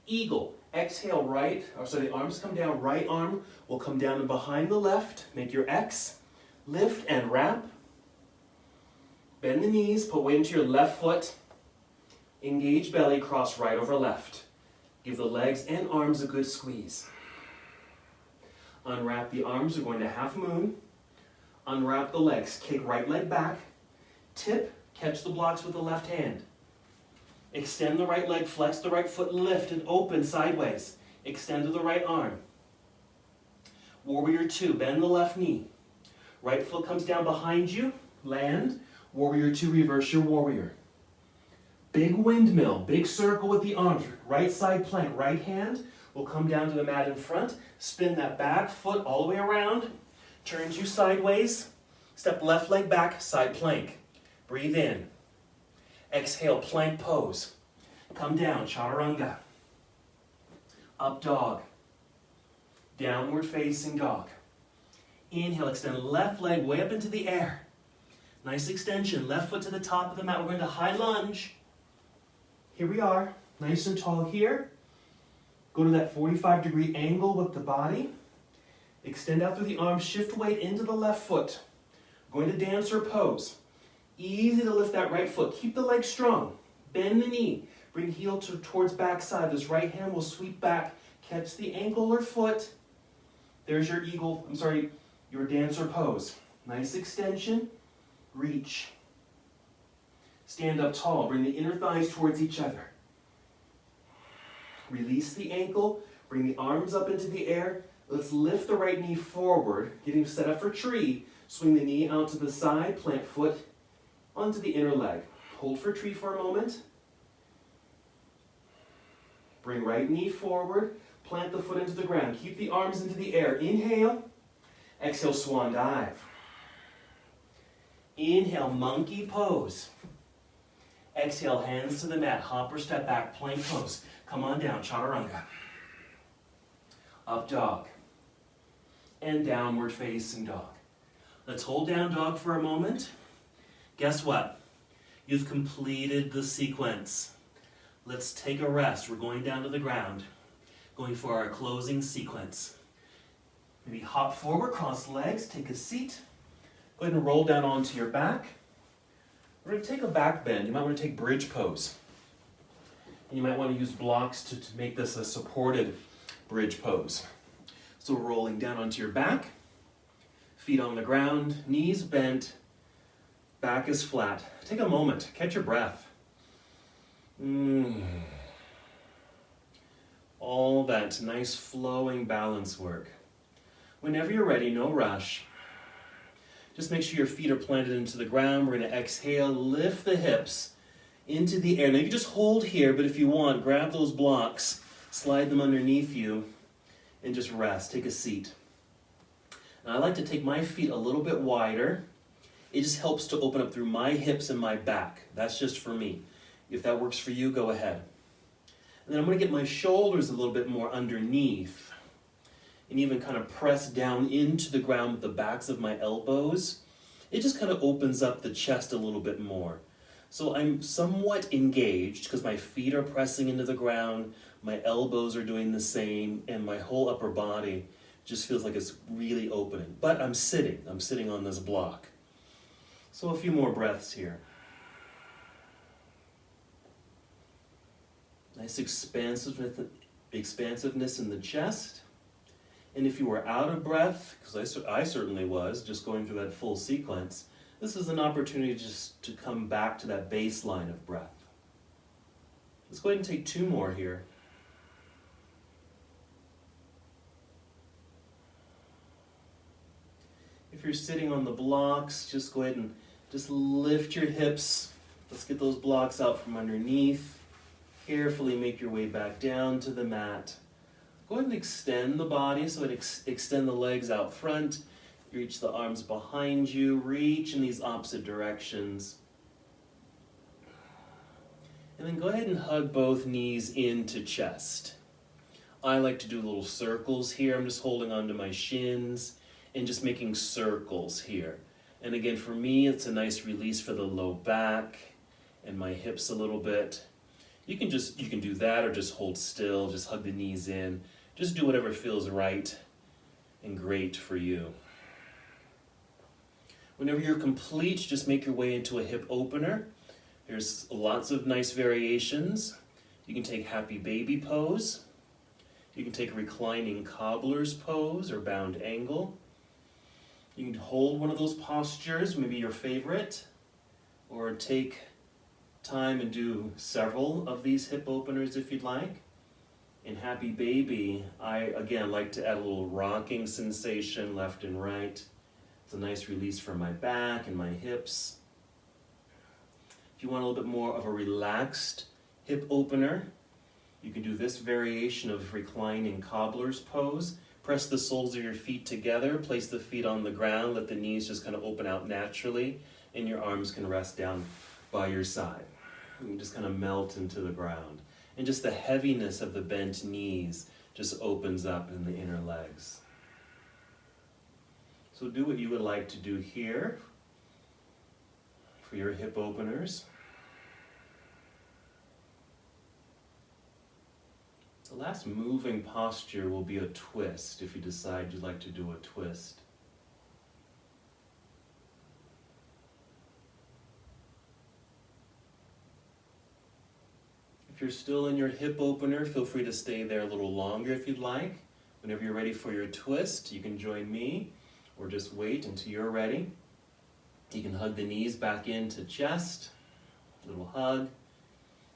Eagle. Exhale right, the arms come down. Right arm will come down and behind the left. Make your X. Lift and wrap. Bend the knees. Put weight into your left foot. Engage belly. Cross right over left. Give the legs and arms a good squeeze. Unwrap the arms. We're going to half moon. Unwrap the legs. Kick right leg back. Tip. Catch the blocks with the left hand. Extend the right leg, flex the right foot, lift and open sideways. Extend to the right arm. Warrior 2, bend the left knee. Right foot comes down behind you, land. Warrior 2, reverse your warrior. Big windmill, big circle with the arms. Right side plank, right hand will come down to the mat in front. Spin that back foot all the way around. Turns you sideways. Step left leg back, side plank. Breathe in. Exhale, plank pose. Come down, chaturanga. Up dog. Downward facing dog. Inhale, extend left leg way up into the air. Nice extension, left foot to the top of the mat. We're going to high lunge. Here we are, nice and tall here. Go to that 45-degree angle with the body. Extend out through the arms, shift weight into the left foot. Going to dancer pose. Easy to lift that right foot. Keep the leg strong. Bend the knee. Bring heel towards backside. This right hand will sweep back. Catch the ankle or foot. There's your your dancer pose. Nice extension. Reach. Stand up tall. Bring the inner thighs towards each other. Release the ankle. Bring the arms up into the air. Let's lift the right knee forward. Getting set up for tree. Swing the knee out to the side. Plant foot onto the inner leg. Hold for tree for a moment. Bring right knee forward. Plant the foot into the ground. Keep the arms into the air. Inhale. Exhale, swan dive. Inhale, monkey pose. Exhale, hands to the mat. Hop or step back, plank pose. Come on down, chaturanga. Up dog. And downward facing dog. Let's hold down dog for a moment. Guess what? You've completed the sequence. Let's take a rest. We're going down to the ground. Going for our closing sequence. Maybe hop forward, cross legs, take a seat. Go ahead and roll down onto your back. We're going to take a back bend. You might want to take bridge pose. And you might want to use blocks to make this a supported bridge pose. So we're rolling down onto your back. Feet on the ground, knees bent. Back is flat. Take a moment, catch your breath. all that nice flowing balance work. Whenever you're ready, no rush. Just make sure your feet are planted into the ground. We're going to exhale, lift the hips into the air. Now you can just hold here, but if you want, grab those blocks, slide them underneath you, and just rest. Take a seat. Now I like to take my feet a little bit wider. It just helps to open up through my hips and my back. That's just for me. If that works for you, go ahead. And then I'm going to get my shoulders a little bit more underneath and even kind of press down into the ground with the backs of my elbows. It just kind of opens up the chest a little bit more. So I'm somewhat engaged because my feet are pressing into the ground, my elbows are doing the same, and my whole upper body just feels like it's really opening. But I'm sitting on this block. So a few more breaths here. Nice expansiveness in the chest. And if you were out of breath, because I certainly was, just going through that full sequence, this is an opportunity just to come back to that baseline of breath. Let's go ahead and take 2 more here. If you're sitting on the blocks, just go ahead and just lift your hips. Let's get those blocks out from underneath. Carefully make your way back down to the mat. Go ahead and extend the body, so extend the legs out front. Reach the arms behind you. Reach in these opposite directions. And then go ahead and hug both knees into chest. I like to do little circles here. I'm just holding onto my shins and just making circles here. And again, for me, it's a nice release for the low back and my hips a little bit. You can do that or just hold still, just hug the knees in. Just do whatever feels right and great for you. Whenever you're complete, just make your way into a hip opener. There's lots of nice variations. You can take happy baby pose. You can take reclining cobbler's pose or bound angle. You can hold one of those postures, maybe your favorite, or take time and do several of these hip openers if you'd like. In happy baby, I again like to add a little rocking sensation left and right. It's a nice release for my back and my hips. If you want a little bit more of a relaxed hip opener, you can do this variation of reclining cobbler's pose. Press the soles of your feet together, place the feet on the ground, let the knees just kind of open out naturally, and your arms can rest down by your side. You just kind of melt into the ground. And just the heaviness of the bent knees just opens up in the inner legs. So do what you would like to do here for your hip openers. The last moving posture will be a twist if you decide you'd like to do a twist. If you're still in your hip opener, feel free to stay there a little longer if you'd like. Whenever you're ready for your twist, you can join me or just wait until you're ready. You can hug the knees back into chest, little hug,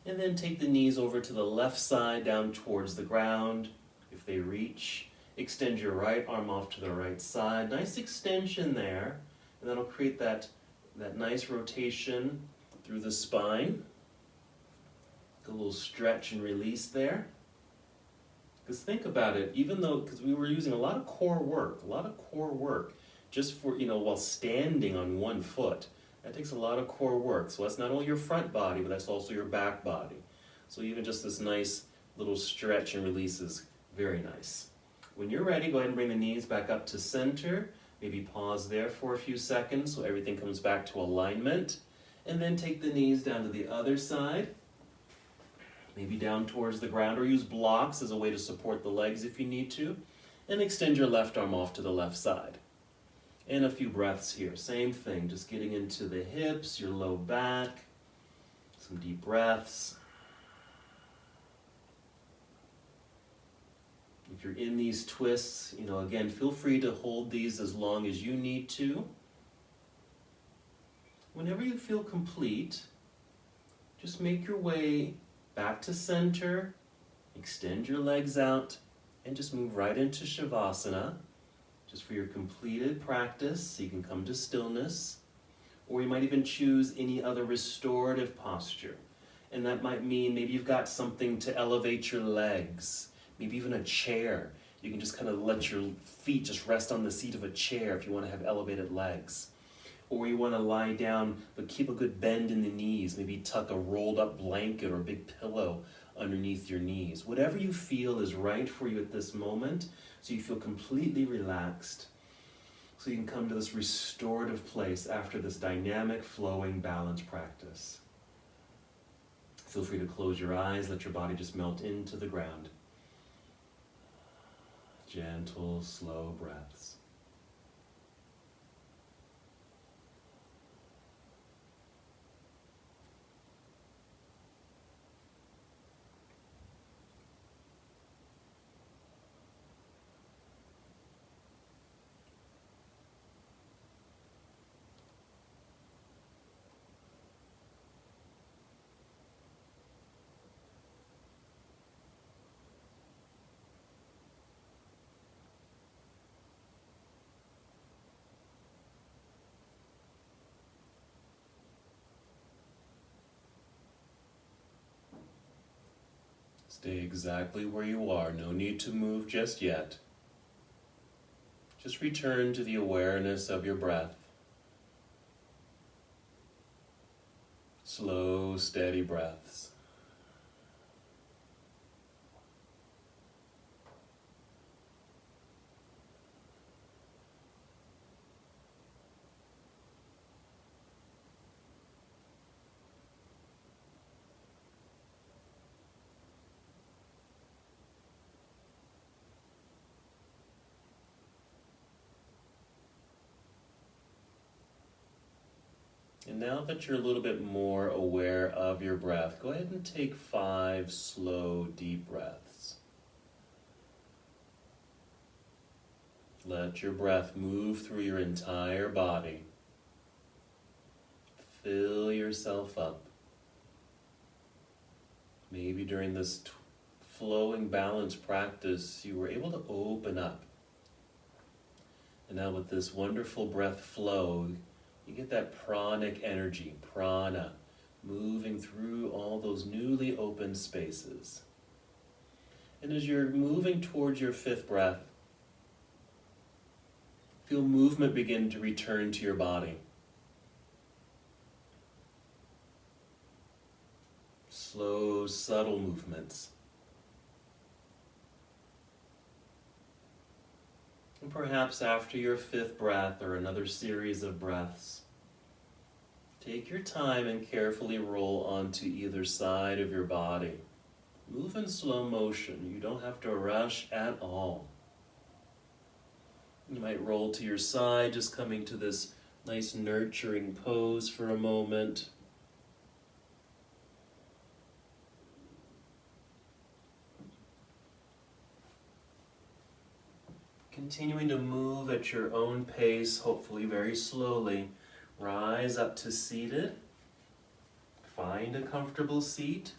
and then take the knees over to the left side down towards the ground. If they reach, extend your right arm off to the right side. Nice extension there, and that'll create that nice rotation through the spine. A little stretch and release there. Because think about it, because we were using a lot of core work just for, while standing on one foot. That takes a lot of core work. So that's not only your front body, but that's also your back body. So even just this nice little stretch and release is very nice. When you're ready, go ahead and bring the knees back up to center. Maybe pause there for a few seconds so everything comes back to alignment. And then take the knees down to the other side. Maybe down towards the ground, or use blocks as a way to support the legs if you need to. And extend your left arm off to the left side. And a few breaths here. Same thing, just getting into the hips, your low back. Some deep breaths. If you're in these twists, again, feel free to hold these as long as you need to. Whenever you feel complete, just make your way back to center Extend your legs out and just move right into Shavasana, just for your completed practice. So you can come to stillness, or you might even choose any other restorative posture. And that might mean maybe you've got something to elevate your legs, maybe even a chair. You can just kind of let your feet just rest on the seat of a chair if you want to have elevated legs. Or you want to lie down but keep a good bend in the knees, maybe tuck a rolled up blanket or a big pillow underneath your knees. Whatever you feel is right for you at this moment, so you feel completely relaxed, so you can come to this restorative place after this dynamic, flowing, balance practice. Feel free to close your eyes, let your body just melt into the ground. Gentle, slow breaths. Stay exactly where you are. No need to move just yet. Just return to the awareness of your breath. Slow, steady breaths. And now that you're a little bit more aware of your breath, go ahead and take 5 slow, deep breaths. Let your breath move through your entire body. Fill yourself up. Maybe during this flowing balance practice, you were able to open up. And now with this wonderful breath flow, you get that pranic energy, prana, moving through all those newly opened spaces. And as you're moving towards your 5th breath, feel movement begin to return to your body. Slow, subtle movements. And perhaps after your 5th breath or another series of breaths, take your time and carefully roll onto either side of your body. Move in slow motion. You don't have to rush at all. You might roll to your side, just coming to this nice nurturing pose for a moment. Continuing to move at your own pace, hopefully very slowly. Rise up to seated. Find a comfortable seat.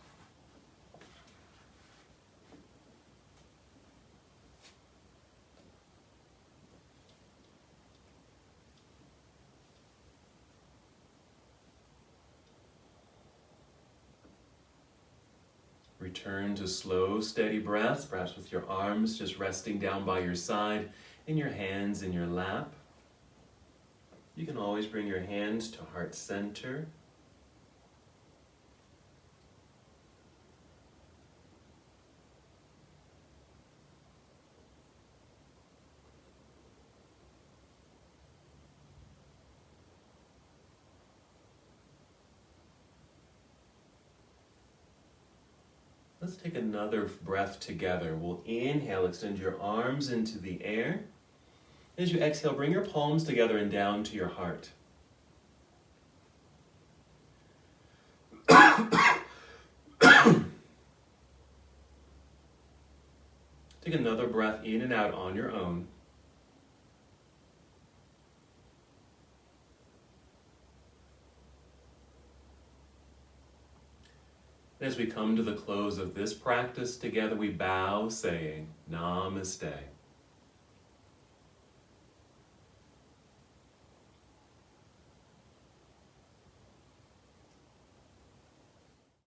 Return to slow, steady breaths, perhaps with your arms just resting down by your side and your hands in your lap. You can always bring your hands to heart center. Let's take another breath together. We'll inhale, extend your arms into the air. As you exhale, bring your palms together and down to your heart. Take another breath in and out on your own. As we come to the close of this practice together, we bow saying, Namaste.